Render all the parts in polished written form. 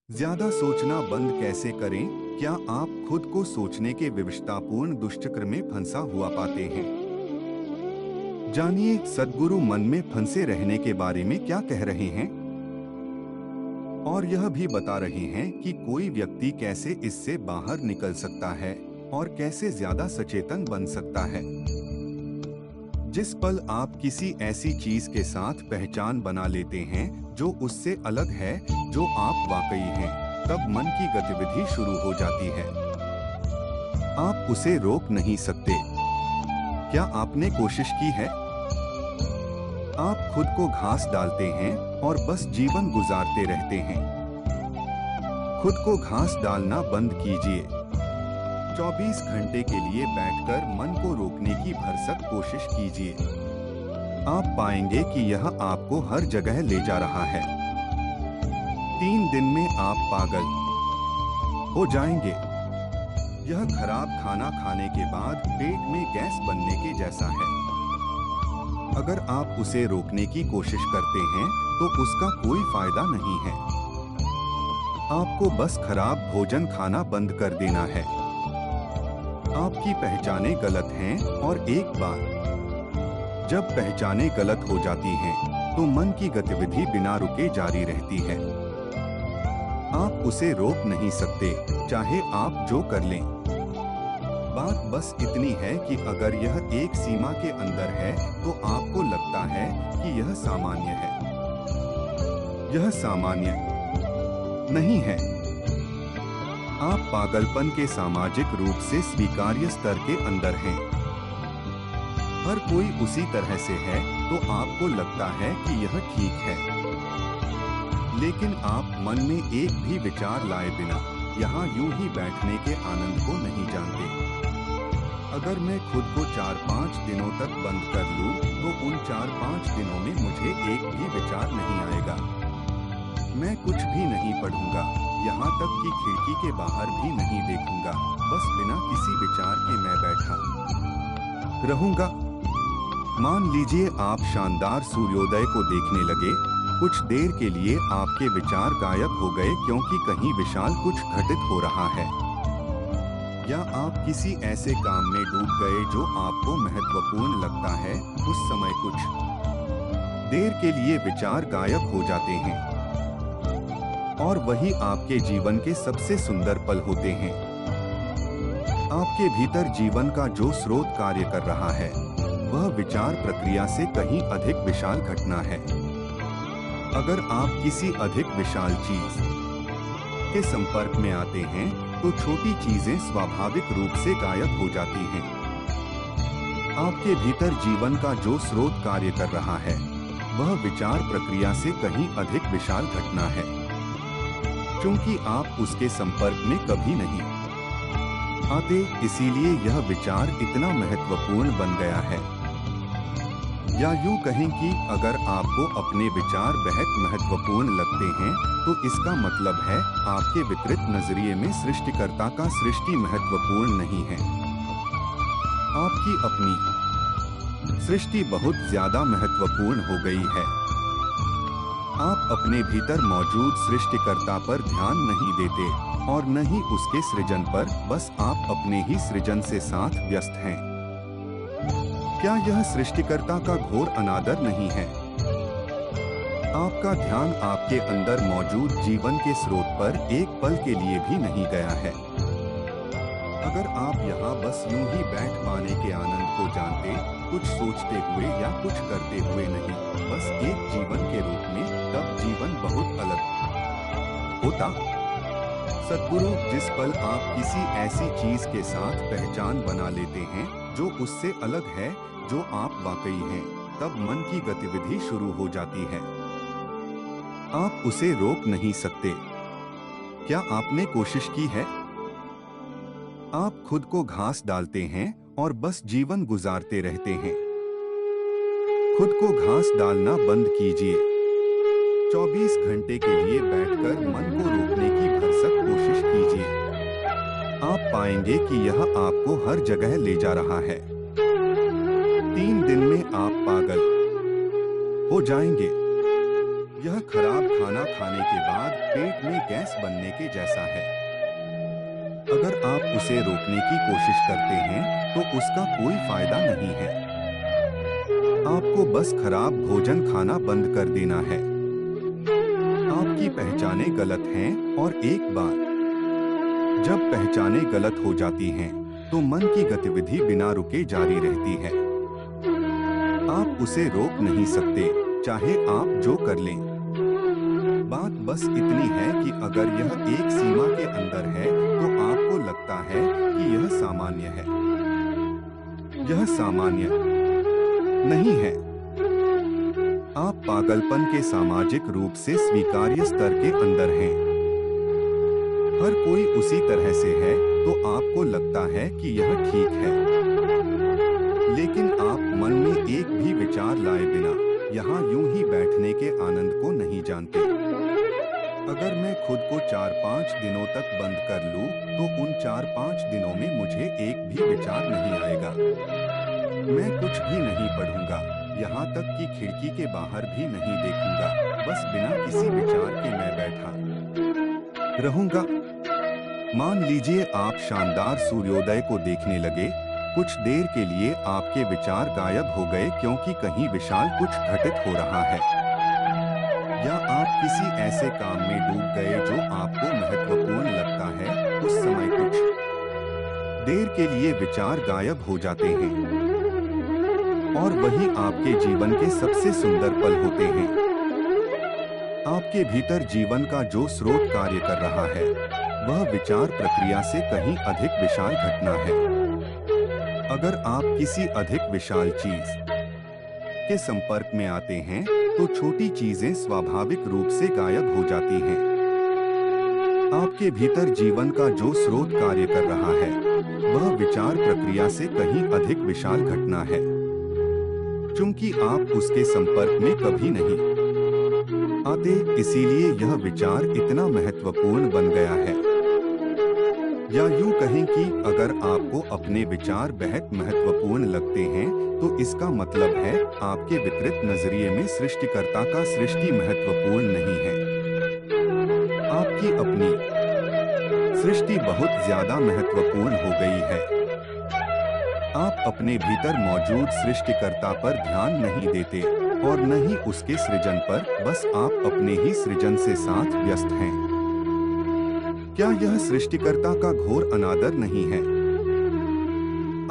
ज्यादा सोचना बंद कैसे करें? क्या आप खुद को सोचने के विवशतापूर्ण दुष्चक्र में फंसा हुआ पाते हैं? जानिए सद्गुरु मन में फंसे रहने के बारे में क्या कह रहे हैं और यह भी बता रहे हैं कि कोई व्यक्ति कैसे इससे बाहर निकल सकता है और कैसे ज्यादा सचेतन बन सकता है। जिस पल आप किसी ऐसी चीज के साथ पहचान बना लेते हैं जो उससे अलग है, जो आप वाकई हैं, तब मन की गतिविधि शुरू हो जाती है। आप उसे रोक नहीं सकते। क्या आपने कोशिश की है? आप खुद को घास डालते हैं और बस जीवन गुजारते रहते हैं। खुद को घास डालना बंद कीजिए। 24 घंटे के लिए बैठकर मन को रोकने की भरसक कोशिश कीजिए। आप पाएंगे कि यह आपको हर जगह ले जा रहा है। 3 दिन में आप पागल हो जाएंगे। यह खराब खाना खाने के बाद पेट में गैस बनने के जैसा है। अगर आप उसे रोकने की कोशिश करते हैं तो उसका कोई फायदा नहीं है। आपको बस खराब भोजन खाना बंद कर देना है। आपकी पहचानें गलत हैं और एक बार जब पहचानें गलत हो जाती हैं तो मन की गतिविधि बिना रुके जारी रहती है। आप उसे रोक नहीं सकते, चाहे आप जो कर लें। बात बस इतनी है कि अगर यह एक सीमा के अंदर है तो आपको लगता है कि यह सामान्य है। यह सामान्य नहीं है। आप पागलपन के सामाजिक रूप से स्वीकार्य स्तर के अंदर हैं। हर कोई उसी तरह से है तो आपको लगता है कि यह ठीक है। लेकिन आप मन में एक भी विचार लाए बिना यहाँ यूं ही बैठने के आनंद को नहीं जानते। अगर मैं खुद को 4-5 दिनों तक बंद कर लूं, तो उन 4-5 दिनों में मुझे एक भी विचार नहीं आएगा। मैं कुछ भी नहीं पढ़ूंगा, यहाँ तक कि खिड़की के बाहर भी नहीं देखूंगा। बस बिना किसी विचार के मैं बैठा रहूंगा। मान लीजिए आप शानदार सूर्योदय को देखने लगे। कुछ देर के लिए आपके विचार गायब हो गए क्योंकि कहीं विशाल कुछ घटित हो रहा है। या आप किसी ऐसे काम में डूब गए जो आपको महत्वपूर्ण लगता है। उस समय कुछ देर के लिए विचार गायब हो जाते हैं और वही आपके जीवन के सबसे सुंदर पल होते हैं। आपके भीतर जीवन का जो स्रोत कार्य कर रहा है वह विचार प्रक्रिया से कहीं अधिक विशाल घटना है। अगर आप किसी अधिक विशाल चीज के संपर्क में आते हैं तो छोटी चीजें स्वाभाविक रूप से गायब हो जाती हैं। आपके भीतर जीवन का जो स्रोत कार्य कर रहा है वह विचार प्रक्रिया से कहीं अधिक विशाल घटना है, क्योंकि आप उसके संपर्क में कभी नहीं आते, इसीलिए यह विचार इतना महत्वपूर्ण बन गया है। या यूं कहें कि अगर आपको अपने विचार बेहद महत्वपूर्ण लगते हैं तो इसका मतलब है आपके विकृत नजरिए में सृष्टिकर्ता का सृष्टि महत्वपूर्ण नहीं है। आपकी अपनी सृष्टि बहुत ज्यादा महत्वपूर्ण हो गई है। आप अपने भीतर मौजूद सृष्टिकर्ता पर ध्यान नहीं देते और न ही उसके सृजन पर, बस आप अपने ही सृजन से साथ व्यस्त हैं। क्या यह सृष्टिकर्ता का घोर अनादर नहीं है? आपका ध्यान आपके अंदर मौजूद जीवन के स्रोत पर एक पल के लिए भी नहीं गया है। अगर आप यहाँ बस यूं ही बैठ पाने के आनंद को जानते, कुछ सोचते हुए या कुछ करते हुए नहीं, बस एक जीवन के रूप में, तब जीवन बहुत अलग होता। सद्गुरु, जिस पल आप किसी ऐसी चीज के साथ पहचान बना लेते हैं जो उससे अलग है, जो आप वाकई हैं, तब मन की गतिविधि शुरू हो जाती है। आप उसे रोक नहीं सकते। क्या आपने कोशिश की है? आप खुद को घास डालते हैं और बस जीवन गुजारते रहते हैं। खुद को घास डालना बंद कीजिए। 24 घंटे के लिए बैठकर मन को रोकने की भरसक कोशिश कीजिए। आप पाएंगे कि यह आपको हर जगह ले जा रहा है। 3 दिन में आप पागल हो जाएंगे। यह खराब खाना खाने के बाद पेट में गैस बनने के जैसा है। अगर आप उसे रोकने की कोशिश करते हैं तो उसका कोई फायदा नहीं है। आपको बस खराब भोजन खाना बंद कर देना है। आपकी पहचानें गलत हैं और एक बार जब पहचानें गलत हो जाती हैं तो मन की गतिविधि बिना रुके जारी रहती है। आप उसे रोक नहीं सकते, चाहे आप जो कर लें। बात बस इतनी है कि अगर यह एक सीमा के अंदर है तो आपको लगता है कि यह सामान्य है। यह सामान्य नहीं है। आप पागलपन के सामाजिक रूप से स्वीकार्य स्तर के अंदर हैं। हर कोई उसी तरह से है तो आपको लगता है कि यह ठीक है। लेकिन आप मन में एक भी विचार लाए बिना यहाँ यूं ही बैठने के आनंद को नहीं जानते। अगर मैं खुद को 4-5 दिनों तक बंद कर लूं, तो उन 4-5 दिनों में मुझे एक भी विचार नहीं आएगा। मैं कुछ भी नहीं पढ़ूंगा, यहाँ तक कि खिड़की के बाहर भी नहीं देखूंगा। बस बिना किसी विचार के मैं बैठा रहूंगा। मान लीजिए आप शानदार सूर्योदय को देखने लगे। कुछ देर के लिए आपके विचार गायब हो गए क्योंकि कहीं विशाल कुछ घटित हो रहा है। या आप किसी ऐसे काम में डूब गए जो आपको महत्वपूर्ण लगता है। उस समय कुछ देर के लिए विचार गायब हो जाते हैं और वही आपके जीवन के सबसे सुंदर पल होते हैं। आपके भीतर जीवन का जो स्रोत कार्य कर रहा है वह विचार प्रक्रिया से कहीं अधिक विशाल घटना है। अगर आप किसी अधिक विशाल चीज के संपर्क में आते हैं तो छोटी चीजें स्वाभाविक रूप से गायब हो जाती हैं। आपके भीतर जीवन का जो स्रोत कार्य कर रहा है वह विचार प्रक्रिया से कहीं अधिक विशाल घटना है, क्योंकि आप उसके संपर्क में कभी नहीं आते, इसीलिए यह विचार इतना महत्वपूर्ण बन गया है। या यूं कहें कि अगर आपको अपने विचार बेहद महत्वपूर्ण लगते हैं तो इसका मतलब है आपके विकृत नजरिए में सृष्टिकर्ता का सृष्टि महत्वपूर्ण नहीं है। आपकी अपनी सृष्टि बहुत ज्यादा महत्वपूर्ण हो गई है। आप अपने भीतर मौजूद सृष्टिकर्ता पर ध्यान नहीं देते और न ही उसके सृजन पर, बस आप अपने ही सृजन से साथ व्यस्त हैं। क्या यह सृष्टिकर्ता का घोर अनादर नहीं है?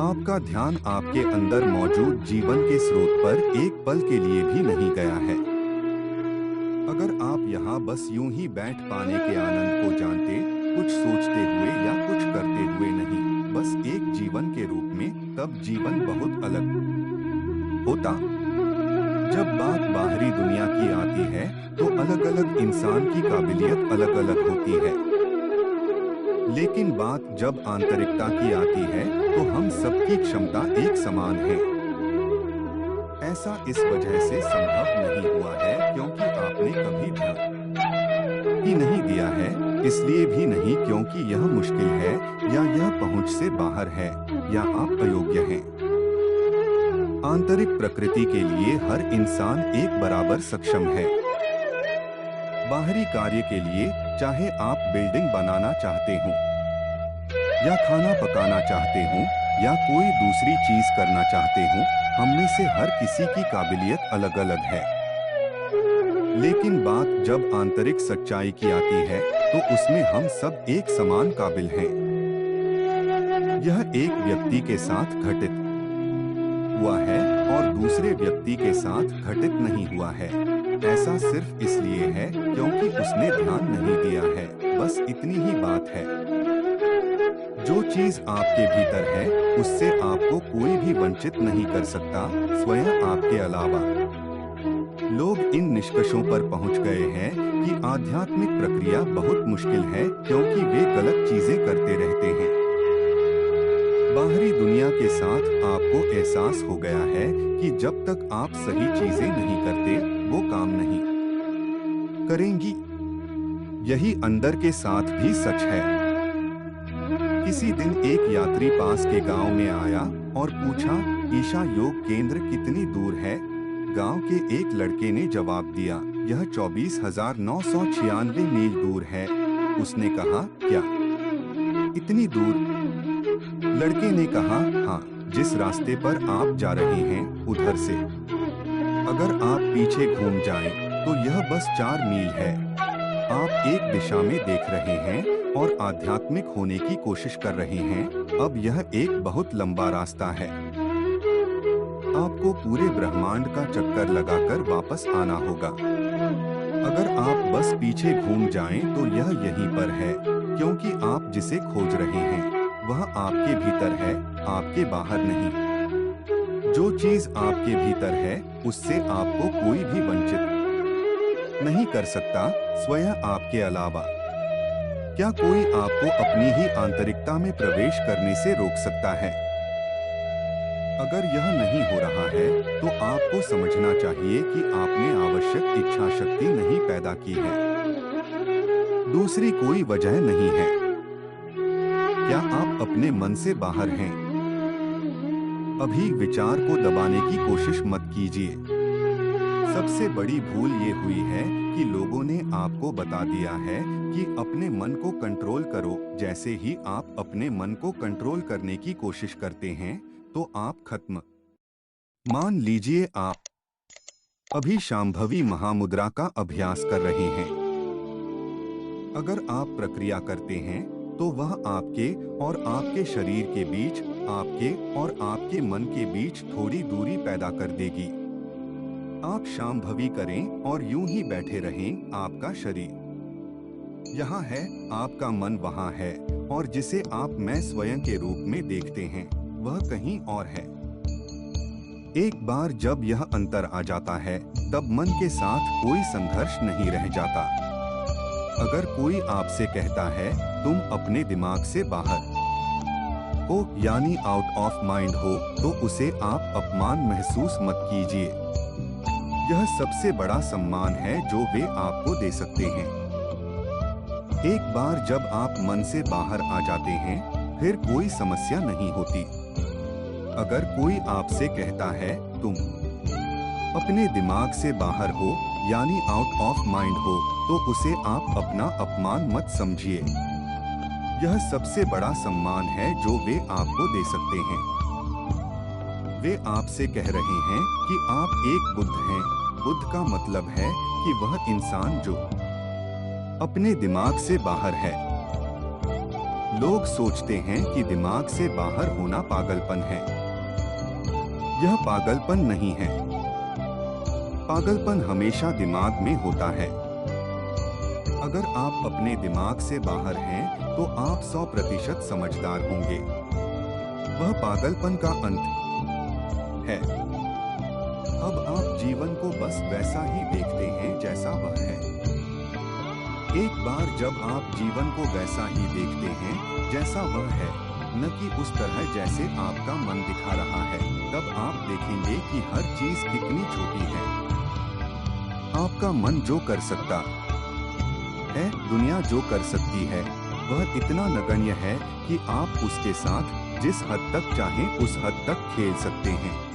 आपका ध्यान आपके अंदर मौजूद जीवन के स्रोत पर एक पल के लिए भी नहीं गया है। अगर आप यहाँ बस यूं ही बैठ पाने के आनंद को जानते, कुछ सोचते हुए या कुछ करते हुए नहीं, बस एक जीवन के रूप में, तब जीवन बहुत अलग होता। जब बात बाहरी दुनिया की आती है तो अलग अलग इंसान की काबिलियत अलग अलग होती है, लेकिन बात जब आंतरिकता की आती है तो हम सबकी क्षमता एक समान है। ऐसा इस वजह से संभव नहीं हुआ है क्योंकि आपने कभी ध्यान ही नहीं दिया है, इसलिए भी नहीं क्योंकि यह मुश्किल है या यह पहुंच से बाहर है या आप अयोग्य हैं। आंतरिक प्रकृति के लिए हर इंसान एक बराबर सक्षम है। बाहरी कार्य के लिए, चाहे आप बिल्डिंग बनाना चाहते हो या खाना पकाना चाहते हो या कोई दूसरी चीज करना चाहते हो, हम में से हर किसी की काबिलियत अलग अलग है। लेकिन बात जब आंतरिक सच्चाई की आती है तो उसमें हम सब एक समान काबिल हैं। यह एक व्यक्ति के साथ घटित हुआ है और दूसरे व्यक्ति के साथ घटित नहीं हुआ है। ऐसा सिर्फ इसलिए है क्योंकि उसने ध्यान नहीं दिया है, बस इतनी ही बात है। जो चीज आपके भीतर है उससे आपको कोई भी वंचित नहीं कर सकता, स्वयं आपके अलावा। लोग इन निष्कर्षों पर पहुंच गए हैं कि आध्यात्मिक प्रक्रिया बहुत मुश्किल है क्योंकि वे गलत चीजें करते रहते हैं। बाहरी दुनिया के साथ आपको एहसास हो गया है कि जब तक आप सही चीजें नहीं करते वो काम नहीं करेंगी। यही अंदर के साथ भी सच है। किसी दिन एक यात्री पास के गांव में आया और पूछा, ईशा योग केंद्र कितनी दूर है? गांव के एक लड़के ने जवाब दिया, यह 24,996 मील दूर है। उसने कहा, क्या इतनी दूर? लड़के ने कहा, हाँ, जिस रास्ते पर आप जा रहे हैं उधर से। अगर आप पीछे घूम जाएं, तो यह बस 4 मील है। आप एक दिशा में देख रहे हैं और आध्यात्मिक होने की कोशिश कर रहे हैं। अब यह एक बहुत लंबा रास्ता है। आपको पूरे ब्रह्मांड का चक्कर लगाकर वापस आना होगा। अगर आप बस पीछे घूम जाएं, तो यह यहीं पर है, क्योंकि आप जिसे खोज रहे हैं वह आपके भीतर है, आपके बाहर नहीं। जो चीज आपके भीतर है, उससे आपको कोई भी वंचित नहीं कर सकता, स्वयं आपके अलावा। क्या कोई आपको अपनी ही आंतरिकता में प्रवेश करने से रोक सकता है? अगर यह नहीं हो रहा है, तो आपको समझना चाहिए कि आपने आवश्यक इच्छा शक्ति नहीं पैदा की है। दूसरी कोई वजह नहीं है। क्या आप अपने मन से बाहर हैं? अभी विचार को दबाने की कोशिश मत कीजिए। सबसे बड़ी भूल ये हुई है कि लोगों ने आपको बता दिया है कि अपने मन को कंट्रोल करो। जैसे ही आप अपने मन को कंट्रोल करने की कोशिश करते हैं, तो आप खत्म। मान लीजिए आप अभी शांभवी महामुद्रा का अभ्यास कर रहे हैं। अगर आप प्रक्रिया करते हैं, तो वह आपके और आपके शरीर के बीच, आपके और आपके मन के बीच थोड़ी दूरी पैदा कर देगी। आप शांभवी करें और यूं ही बैठे रहें। आपका शरीर यहाँ है, आपका मन वहाँ है, और जिसे आप मैं स्वयं के रूप में देखते हैं, वह कहीं और है। एक बार जब यह अंतर आ जाता है, तब मन के साथ कोई संघर्ष नहीं रह जाता। अगर कोई आपसे कहता है तुम अपने दिमाग से बाहर हो, यानी आउट ऑफ माइंड हो, तो उसे आप अपमान महसूस मत कीजिए। यह सबसे बड़ा सम्मान है जो वे आपको दे सकते हैं। एक बार जब आप मन से बाहर आ जाते हैं, फिर कोई समस्या नहीं होती। अगर कोई आपसे कहता है तुम अपने दिमाग से बाहर हो, यानी आउट ऑफ माइंड हो, तो उसे आप अपना अपमान मत समझिए। यह सबसे बड़ा सम्मान है जो वे आपको दे सकते हैं। वे आपसे कह रहे हैं कि आप एक बुद्ध हैं। बुद्ध का मतलब है कि वह इंसान जो अपने दिमाग से बाहर है। लोग सोचते हैं कि दिमाग से बाहर होना पागलपन है। यह पागलपन नहीं है। पागलपन हमेशा दिमाग में होता है। अगर आप अपने दिमाग से बाहर हैं, तो आप 100% समझदार होंगे। वह पागलपन का अंत है। अब आप जीवन को बस वैसा ही देखते हैं जैसा वह है। एक बार जब आप जीवन को वैसा ही देखते हैं जैसा वह है, न कि उस तरह जैसे आपका मन दिखा रहा है, तब आप देखेंगे कि हर चीज कितनी छोटी है। आपका मन जो कर सकता है, दुनिया जो कर सकती है, वह इतना नगण्य है कि आप उसके साथ जिस हद तक चाहें उस हद तक खेल सकते हैं।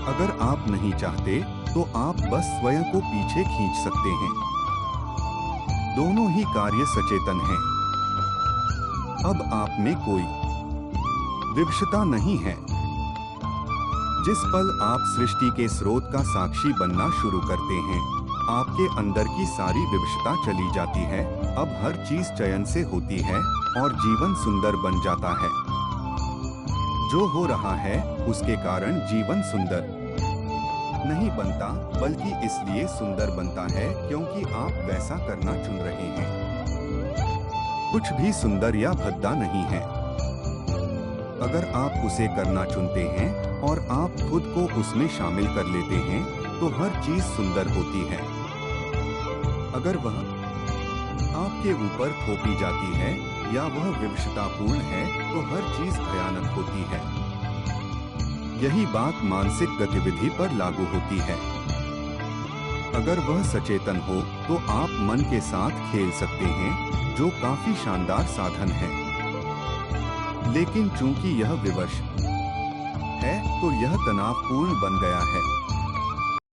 अगर आप नहीं चाहते, तो आप बस स्वयं को पीछे खींच सकते हैं। दोनों ही कार्य सचेतन हैं। अब आप में कोई विवशता नहीं है। जिस पल आप सृष्टि के स्रोत का साक्षी बनना शुरू करते हैं, आपके अंदर की सारी विवशता चली जाती है। अब हर चीज चयन से होती है और जीवन सुंदर बन जाता है। जो हो रहा है उसके कारण जीवन सुंदर नहीं बनता, बल्कि इसलिए सुंदर बनता है क्योंकि आप वैसा करना चुन रहे हैं। कुछ भी सुंदर या भद्दा नहीं है। अगर आप उसे करना चुनते हैं और आप खुद को उसमें शामिल कर लेते हैं, तो हर चीज सुंदर होती है। अगर वह आपके ऊपर थोपी जाती है या वह विवशतापूर्ण है, तो हर चीज भयानक होती है। यही बात मानसिक गतिविधि पर लागू होती है। अगर वह सचेतन हो, तो आप मन के साथ खेल सकते हैं, जो काफी शानदार साधन है। लेकिन चूंकि यह विवश है, तो यह तनावपूर्ण बन गया है।